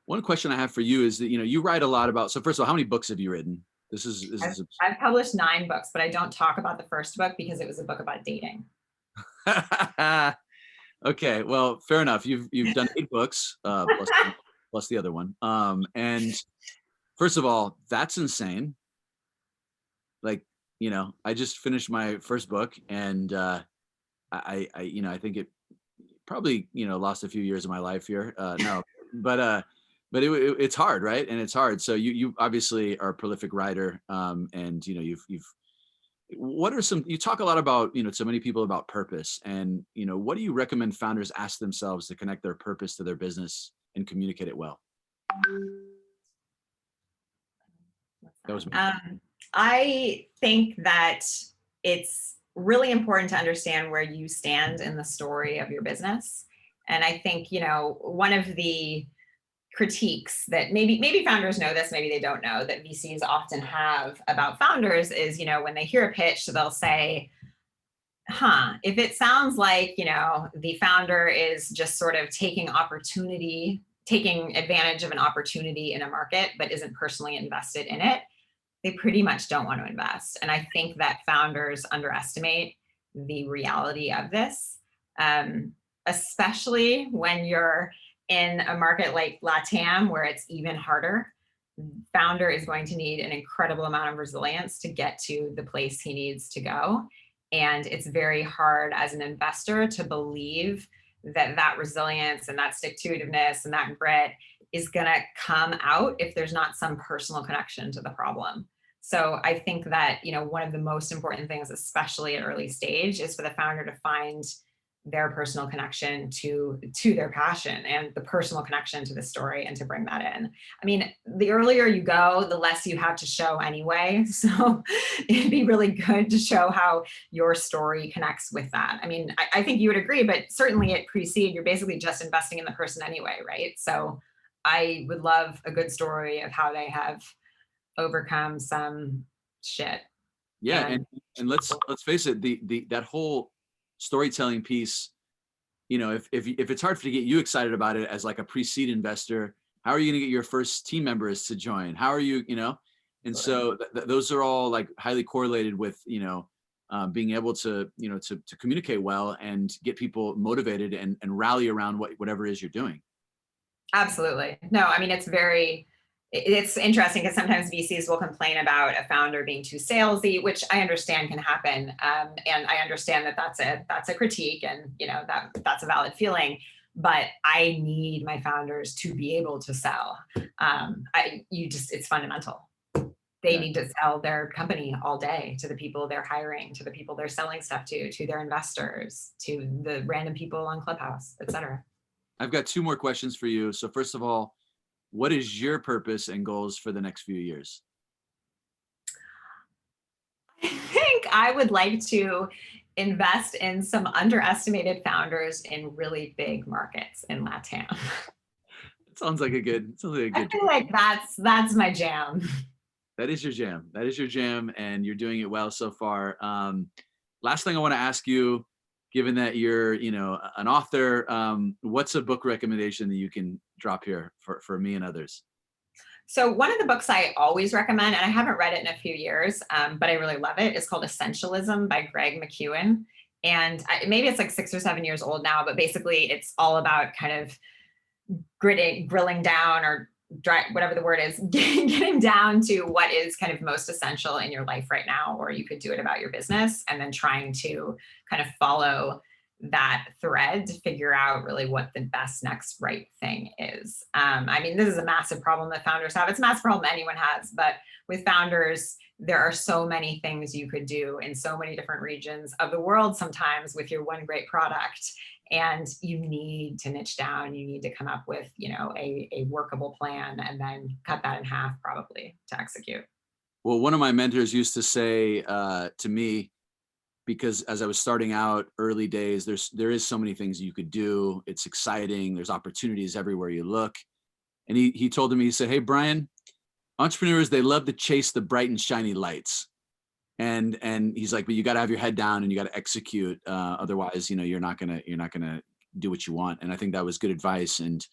One question I have for you is that, you write a lot about, so first of all, how many books have you written? I've published 9 books, but I don't talk about the first book because it was a book about dating. Okay, well, fair enough. You've done 8 books, plus the other one. And first of all, that's insane. Like, I just finished my first book, and I think it probably, lost a few years of my life here. No, but it's hard, right? And it's hard. So you obviously are a prolific writer, and you've what are some, you talk a lot about, to many people about purpose, and what do you recommend founders ask themselves to connect their purpose to their business and communicate it well? That was me. I think that it's really important to understand where you stand in the story of your business. And I think, one of the critiques that maybe founders know this, maybe they don't know, that VCs often have about founders is, when they hear a pitch, they'll say, if it sounds like, the founder is just sort of taking advantage of an opportunity in a market, but isn't personally invested in it, they pretty much don't want to invest. And I think that founders underestimate the reality of this, especially when you're in a market like LatAm, where it's even harder. Founder is going to need an incredible amount of resilience to get to the place he needs to go. And it's very hard as an investor to believe that resilience and that stick-to-itiveness and that grit is going to come out if there's not some personal connection to the problem. So I think that, one of the most important things, especially at early stage, is for the founder to find their personal connection to their passion and the personal connection to the story, and to bring that in. I mean, the earlier you go, the less you have to show anyway. So it'd be really good to show how your story connects with that. I mean, I think you would agree, but certainly at pre-seed, you're basically just investing in the person anyway, right? So I would love a good story of how they have overcome some shit. Yeah, and let's face it, that whole storytelling piece, if it's hard to get you excited about it as like a pre-seed investor, how are you going to get your first team members to join? How are you, and so those are all like highly correlated with, being able to, to communicate well and get people motivated and rally around whatever it is you're doing. Absolutely. No, I mean, it's interesting because sometimes VCs will complain about a founder being too salesy, which I understand can happen. And I understand that that's a critique, and, that's a valid feeling, but I need my founders to be able to sell. It's fundamental. They need to sell their company all day to the people they're hiring, to the people they're selling stuff to their investors, to the random people on Clubhouse, et cetera. I've got 2 more questions for you. So first of all, what is your purpose and goals for the next few years? I think I would like to invest in some underestimated founders in really big markets in LatAm. Sounds like a good. I feel like that's my jam. That is your jam. That is your jam, and you're doing it well so far. Last thing I want to ask you, given that you're, an author, what's a book recommendation that you can drop here for me and others? So one of the books I always recommend, and I haven't read it in a few years, but I really love it, is called Essentialism by Greg McKeown. And maybe it's like 6 or 7 years old now, but basically it's all about kind of grilling down, or whatever the word is, getting down to what is kind of most essential in your life right now, or you could do it about your business, and then trying to kind of follow that thread to figure out really what the best next right thing is. I mean, this is a massive problem that founders have. It's a massive problem anyone has, but with founders, there are so many things you could do in so many different regions of the world sometimes with your one great product. And you need to niche down. You need to come up with, a workable plan, and then cut that in half probably to execute. Well, one of my mentors used to say to me, because as I was starting out early days, there is so many things you could do. It's exciting. There's opportunities everywhere you look. And he told me, he said, "Hey, Brian, entrepreneurs, they love to chase the bright and shiny lights. And he's like, but you got to have your head down and you got to execute. Otherwise, you're not gonna do what you want." And I think that was good advice. And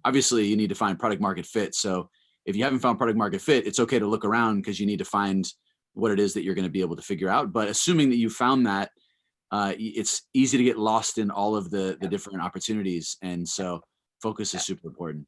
obviously you need to find product market fit. So if you haven't found product market fit, it's okay to look around because you need to find what it is that you're going to be able to figure out. But assuming that you found that, it's easy to get lost in all of the different opportunities. And so focus is super important.